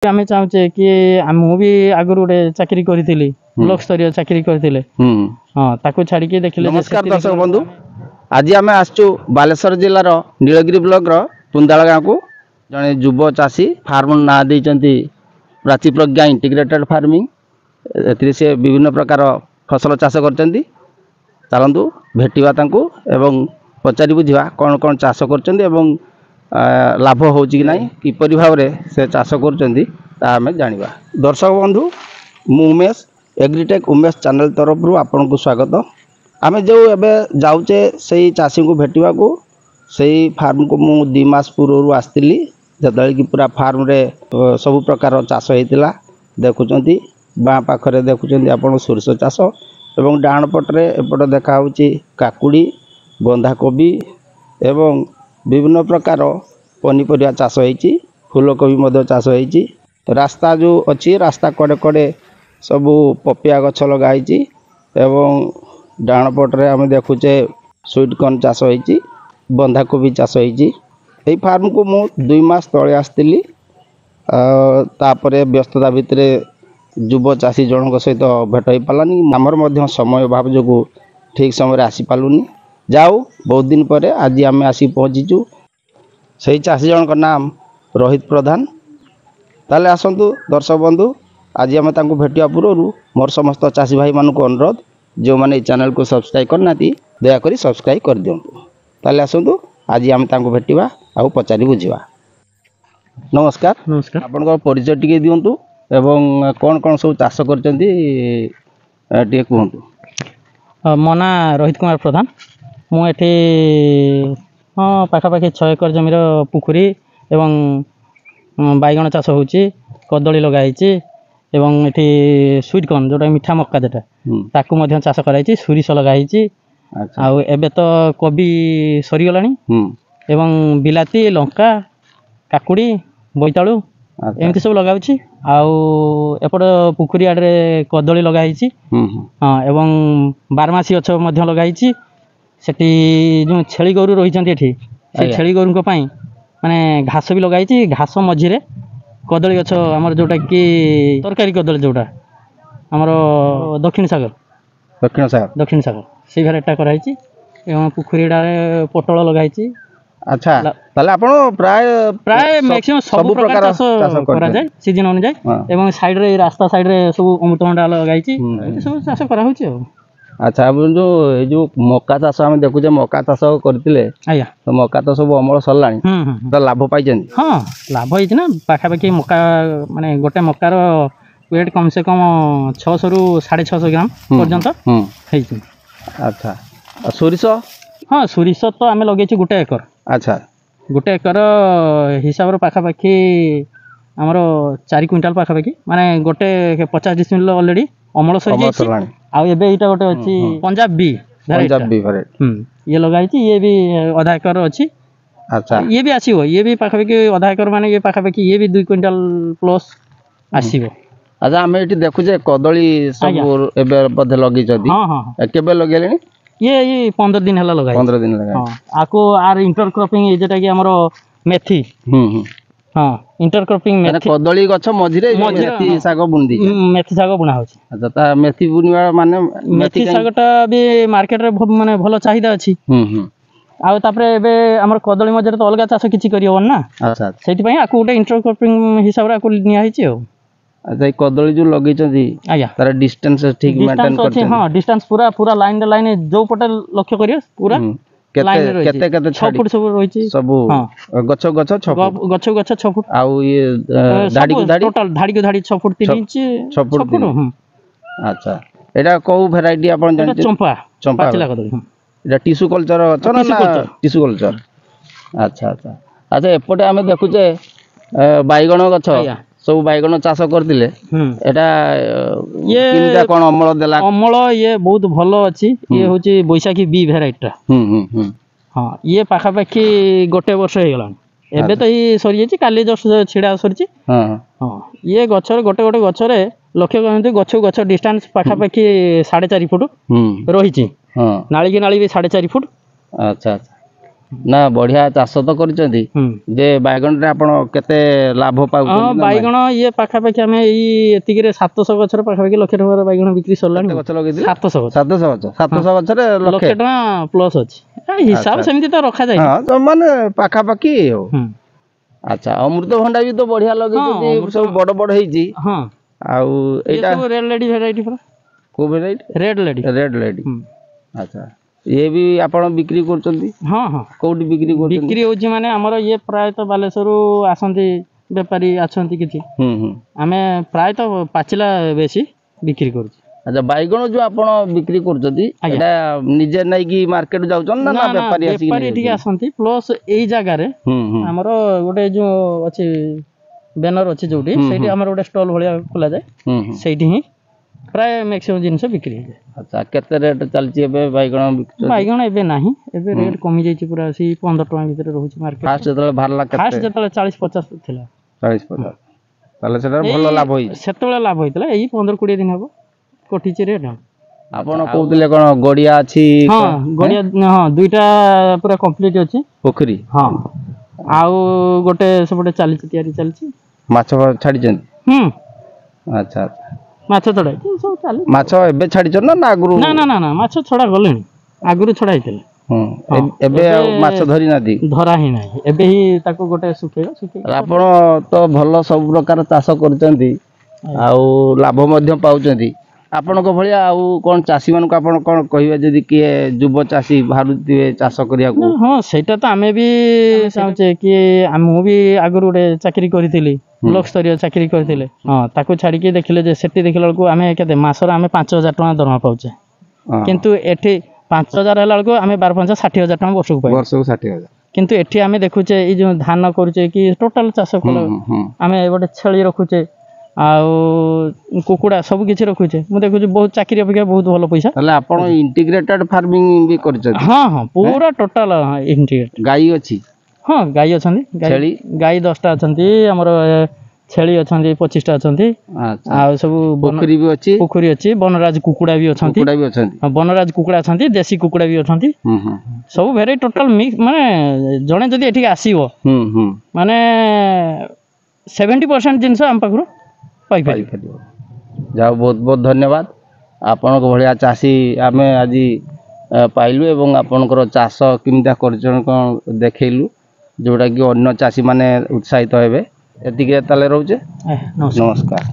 आमे चाहूचे कि मु भी आगु गोटे चाकरी करी ब्लॉक स्तरीय चाकरी करथिले हां ताको छाड़ी के देखिले। नमस्कार दर्शक बंधु, आज आम आसचु बालेश्वर जिलार नीलगिरी ब्लॉक रो तुंदाला गाँव को जड़े युव चाषी फार्म ना देइचंती प्राची प्रज्ञा इंटीग्रेटेड फार्मिंग। एथिरे से विभिन्न प्रकार फसल चाष करचंती। चलंतु भेटिबा तांको एवं पचारि बुझिबा कोन कोन चाष करचंती एवं लाभ होउची कि नाही किपरि भावरे से चाष करचंती ता हमें जानिबा। दर्शक बंधु, मु उमेश एग्रीटेक उमेश चैनल तरफ रु आपन को स्वागत। आमे जो एबे जाउचे सही चाषी को भेटिबा को सही फार्म को मु 2 मास पूर्व आस्तिली जदल की पूरा फार्म रे सब प्रकार चाष हेतिला। देखुचंती बा पाखरे देखुचंती आपन सोरस चाष एवं डाण पटरे एपट देखा होची काकुड़ी बंधा कोबी एवं विभिन्न प्रकार पनीपरिया चाष होईची। फूलकोबी मध्य चाष होईची। रास्ता जो अच्छी रास्ता कड़े कड़े सबू पपिया गछ लगाई एवं डाण पटरे आम देखुचे स्वीट कॉर्न चाष होईची बंधा कोबी चाष होईची। एई फार्म को मु 2 मास तळे आस्तिली। तापरे व्यस्तता भितर युव चाषी जनक सहित भेट हो पारानी। आमर मध्य समय अभाव जो ठीक समय आसी पालुनी। जाऊ बहुत दिन पर आज आम आसी पहुँचीचु। से चाषी जनक नाम रोहित प्रधान। ताले आसंतु दर्शक बंधु, आज आम तांको भेटिया पूर्व मोर समस्त चाषी भाई मान को अनुरोध जो मैंने चैनल को सब्सक्राइब करना दयाकोरी सब्सक्राइब कर दिंतु। ताले आसंतु आज आम तांको भेटिबा आ पचारि बुझिबा। नमस्कार। नमस्कार। आपन को परिचय टिके दियंतु एवं कोन कोन सब चाष करचंती टिके कहंतु। मो ना रोहित कुमार प्रधान। मु एठी हाँ पाखापाखि 6 एकर जमीर पुखुरी एवं बैगण चाष होची कदली लगाई एवं एठी स्वीट कॉर्न जोटा मीठा मक्का जेटा ताकू मध्य चाष कराई सुरिस लगाई। आ एबे तो कोबी सरी गलानी एवं बिलाती लंका काकुड़ी बोईतालु एमती सब लगाउछि। आउ एपट पुखुरी आडे कदली लगाई हाँ एवं बारमासी गछ मध्य लगाई। सेठी जो छेली गोरु रही से छेली गोरु माने घास भी लगाई। घास मझिरे कदली गछ आमर जोटा कि तरकारी कदली जोटा आमर दक्षिण सागर से भेराइटा कराई एवं पुखुरी डारे पोटल लगाई। अच्छा ताले आपण प्राय मैक्सिमम सब प्रकार चाष करा जाय सीजन अनुसार एवं साइड रे रास्ता साइड रे सब अमृतभंडा लगाई सब चाष करा होची। अच्छा अब जो मक्का चाष आम देखुचे मक्का चाष करथिले आया तो मक्का तो सब अमल सरलानी तो लाभ पाइछन। हाँ लाभ होइछ ना पाखापाखि मक्का माने गोटे मक्कार वेट कम से कम 600 रु 650 ग्राम पर्यंत होइछ। अच्छा सोरिस हाँ सोरिस तो आम लगे गोटे एकर। अच्छा गोटे एकर हिसाब पाखापाखि आमर 4 क्विंटाल पाखापाखि माने गोटे 50 डिसमिल ऑलरेडी अमल सरी आ एबे इटा गोटे अछि पंजाब बी वेराइटी ये लगाई ये भी आधा एकर अछि। अच्छा ये भी आसीबो ये भी पाखापाखि आधा एकर माने ये पाखापाखि ये भी 2 क्विंटाल प्लस आसीबो। अच्छा आम एठी देखुचे कदली सब एबे बधे लगी जदी। हां हां केबे लगेलेनी ये 15 दिन हला लगाई। 15 दिन लगाई। हां आको आर इंटरक्रॉपिंग जेटा कि हमरो मेथी हाँ इंटरक्रॉपिंग मेथी कदली गछ मझिरे मेथी साग बुंदी मेथी साग बुना होची। अच्छा ता मेथी बुनिवा माने मेथी सागटा भी मार्केट रे माने भलो चाहिदा अछि। आ तापरे एबे हमर कदली मझिरे तो अलगा चाष किछि करियो ना। अच्छा सेति पई आको गोटे इंटरक्रॉपिंग हिसाब रे आको निया हिची। अच्छा ये कदली जो लगी चंदी आया तार डिस्टेंस ठीक मेंटेन करते। हां डिस्टेंस पूरा लाइन जो पटे लक्ष्य करियो पूरा केते 6 फुट सब रहिछि सब गछ 6 फुट आ ये धाड़ी को धाड़ी टोटल धाड़ी को धाड़ी 6 फुट 3 इंच 6 फुट। अच्छा एटा को वैरायटी आपण जानि चंपा पाचिला कदली एटा टिश्यू कल्चर गछ ना टिश्यू कल्चर। अच्छा अच्छा अच्छा एपटे आमे देखुचे बैगण गछ सब बैगण चाष करथिले एटा ये किनका कोन अमल देला अमल ये बहुत भलो अछि। ये होची बैसाखी बी वेराइटी हां ये पाखापाखि गोटे वर्ष हे गला एबे तो ही सरी जाछि काली जस्ट छिड़ा सरीछि। हां हां ये गछर गोटे गोटे गछरे लक्ष्य करते गछ डिस्टेंस पाखापाखि 4.5 फुट रहिछि। हां नाली की नाली भी 4.5 फुट। अच्छा अच्छा ନା ବଢିଆ ଚାଷ ତ କରିଛନ୍ତି ହୁଁ ଯେ ବାଇଗଣରେ ଆପଣ କେତେ ଲାଭ ହଁ ପାଉଛନ୍ତି ନା ବାଇଗଣ ଇଏ ପାଖାପାଖି ଆମେ ଏଇ ଏତିକିରେ 700 ଗଛର ପାଖାପାଖି ଲକ୍ଷେ ଟଙ୍କାର ବାଇଗଣ ବିକ୍ରି ସରିଲାଣି। କେତେ ଗଛ ଲଗେଇଥିଲେ? 700 ଗଛ 700 ଗଛ 700 ଗଛରେ ଲକ୍ଷେ ଲକ୍ଷେ ଟଙ୍କା ପ୍ଲସ୍ ଅଛି। ହିସାବ ଆଚ୍ଛା। ସେମିତି ତ ରଖାଯାଏ। ହଁ ତ ମାନେ ପାଖାପାଖି ଆଉ ହୁଁ ଆଚ୍ଛା ଅମୃତଭଣ୍ଡା ବି ତ ବଢିଆ ଲଗେଇଛନ୍ତି ସବୁ ବଡ ବଡ ହେଇଛି ହଁ ଆଉ ଇଏ ଏଇଟା ସବୁ ରେଡ୍ ଲେଡି ଭେରାଇଟି ପରା। କୋଉ variety? Red lady. Red lady. ହୁଁ ଆଚ୍ଛା ଇଏ ବି ଆପଣ ବିକ୍ରି କରୁଛନ୍ତି ହଁ ହଁ କୋଉଠି ବିକ୍ରି କରୁଛନ୍ତି? ବିକ୍ରି ହଉଛି ମାନେ ଆମର ଇଏ ପ୍ରାୟତଃ ବାଲେଶ୍ୱରରୁ ଆସନ୍ତି ବେପାରୀ ଅଛନ୍ତି କିଛି। ହୁଁ ହୁଁ ଆମେ ପ୍ରାୟତଃ ପାଚିଲା ବେଶୀ ବିକ୍ରି କରୁଛୁ। ଆଚ୍ଛା ବାଇଗଣ ଯୋଉ ଆପଣ ବିକ୍ରି କରୁଛନ୍ତି ଆଜ୍ଞା। ଏଇଟା ନିଜେ ନେଇକି ମାର୍କେଟ ଯାଉଛନ୍ତି ନା ନା ନା ନା ବେପାରୀ ଆସିକି ବେପାରୀ ଏଠିକି ଆସନ୍ତି ପ୍ଲସ୍ ଏଇ ଜାଗାରେ ହୁଁ ହୁଁ ଆମର ଗୋଟେ ଯୋଉ ଅଛି ବ୍ୟାନର ଅଛି ଯୋଉଠି ହୁଁ, ସେଇଠି ହୁଁ। ଆମର ଗୋଟେ ଷ୍ଟଲ୍ ଭଳିଆ ଖୋଲାଯାଏ। ହୁଁ ହୁଁ ସେଇଠି ହିଁ ପ୍ରାୟ ମ୍ୟାକ୍ସିମମ୍ ଜିନିଷ ବିକ୍ରି ହେଇଯାଏ। ଆଚ୍ଛା କେତେ ରେଟ୍ ଚାଲିଛି ଏବେ ବାଇଗଣ ବିକୁଛନ୍ତି? ବାଇଗଣ ଏବେ ନାହିଁ, ଏବେ ରେଟ୍ କମିଯାଇଛି ପୁରା ଆସି 15 ଟଙ୍କା ଭିତରେ ରହୁଛି ମାର୍କେଟ। ଫାଷ୍ଟ ଯେତେବେଳେ ବାହାରିଲା ଫାଷ୍ଟ କେତେ? ଯେତେବେଳେ 40-50 ଥିଲା 40-50 ତାହେଲେ ସେଟା ଭଲ ଲାଭ ହେଇଛି। ସେତେବେଳେ ଲାଭ ହେଇଥିଲା। ଏଇ 15-20 ଦିନ ହବ କଟିଛି ରେଟ୍। ଆପଣ କହୁଥିଲେ କଣ ଗଡିଆ ଅଛି? ହଁ କଣ? ଗଡିଆ ହଁ ଦୁଇଟା ପୁରା କମ୍ପ୍ଲିଟ୍ ଅଛି। ପୋଖରୀ ହଁ ଆଉ ଗୋଟେ ସେପଟେ ଚାଲିଛି ତିଆରି ଚାଲିଛି। ମାଛ ଛାଡିଛନ୍ତି? ହୁଁ ଆଚ୍ଛା ଆଚ୍ଛା ମାଛ ଛଡା ହେଇଛି ସବୁ ଚାଲିଛି। ମାଛ ଏବେ ଛାଡିଛନ୍ତି ନା ଆଗରୁ? ନା ନା ନା ନା ମାଛ ଛଡା ଗଲେଣି, ଆଗରୁ ଛଡା ହେଇଥିଲେ। ହୁଁ ହଁ ଏବେ ଆଉ ମାଛ ଧରି ନାହାନ୍ତି? ଧରା ହିଁ ନାହିଁ, ଏବେ ହିଁ ତାକୁ ଗୋଟେ ଶୁଖେଇବା। ଆପଣ ତ ଭଲ ସବୁ ପ୍ରକାର ଚାଷ କରୁଛନ୍ତି ଆଉ ଲାଭ ମଧ୍ୟ ପାଉଛନ୍ତି। ଆପଣଙ୍କ ଭଳିଆ ଆଉ କଣ ଚାଷୀ ମାନଙ୍କୁ ଆପଣ କଣ କହିବେ ଯଦି କିଏ ଯୁବ ଚାଷୀ ବାହାରୁଥିବେ ଚାଷ କରିବାକୁ? ହଁ ସେଇଟା ତ ଆମେ ବି ଚାହୁଁଛେ କି ମୁଁ ବି ଆଗରୁ ଗୋଟେ ଚାକିରି କରିଥିଲି, ବ୍ଲକ ସ୍ତରୀୟ ଚାକିରି କରିଥିଲେ। ହଁ ତାକୁ ଛାଡିକି ଦେଖିଲେ ଯେ ସେଠି ଦେଖିଲା ବେଳକୁ ଆମେ କେତେ ମାସରେ ଆମେ 5,000 ଟଙ୍କା ଦରମା ପାଉଛେ, କିନ୍ତୁ ଏଠି 5,000 ହେଲା ବେଳକୁ ଆମେ 12-15-60,000 ଟଙ୍କା ବର୍ଷକୁ ପାଇବୁ। ବର୍ଷକୁ 60,000। କିନ୍ତୁ ଏଠି ଆମେ ଦେଖୁଛେ ଏଇ ଯୋଉ ଧାନ କରୁଛେ କି ଟୋଟାଲ ଚାଷ କଲେ ଆମେ ଗୋଟେ ଛେଳି ରଖୁଛେ ଆଉ କୁକୁଡ଼ା ସବୁ କିଛି ରଖୁଛେ, ମୁଁ ଦେଖୁଛି ବହୁତ ଚାକିରି ଅପେକ୍ଷା ବହୁତ ଭଲ ପଇସା। ତାହେଲେ ଆପଣ ଇଣ୍ଟିଗ୍ରେଟେଡ ଫାର୍ମିଂ ବି କରିଛନ୍ତି? ହଁ ହଁ ପୁରା ଟୋଟାଲ ଇଣ୍ଟିଗ୍ରେଟେଡ। ଗାଈ ଅଛି? ହଁ ଗାଈ ଅଛନ୍ତି, ଛେଳି? ଗାଈ 10ଟା ଅଛନ୍ତି, ଆମର ଛେଳି ଅଛନ୍ତି 25ଟା ଅଛନ୍ତି। ଆଚ୍ଛା ଆଉ ସବୁ ପୋଖରୀ ବି ଅଛି? ପୋଖରୀ ଅଛି, ବନରାଜ କୁକୁଡ଼ା ବି ଅଛନ୍ତି। କୁକୁଡ଼ା ବି ଅଛନ୍ତି? ବନରାଜ କୁକୁଡ଼ା ଅଛନ୍ତି, ଦେଶୀ କୁକୁଡ଼ା ବି ଅଛନ୍ତି। ସବୁ ଭେରାଇଟି ଟୋଟାଲ ମିକ୍ସ। ମାନେ ଜଣେ ଯଦି ଏଠିକି ଆସିବ ମାନେ 70% ଜିନିଷ ଆମ ପାଖରୁ ପାଇପାରିବ। ଯାହା ବହୁତ ବହୁତ ଧନ୍ୟବାଦ। ଆପଣଙ୍କ ଭଳିଆ ଚାଷୀ ଆମେ ଆଜି ପାଇଲୁ ଏବଂ ଆପଣଙ୍କର ଚାଷ କେମିତିଆ କରିଛନ୍ତି କ'ଣ ଦେଖେଇଲୁ, ଯେଉଁଟାକି ଅନ୍ୟ ଚାଷୀମାନେ ଉତ୍ସାହିତ ହେବେ। ଏତିକି ତାହେଲେ ରହୁଛେ, ନମସ୍କାର।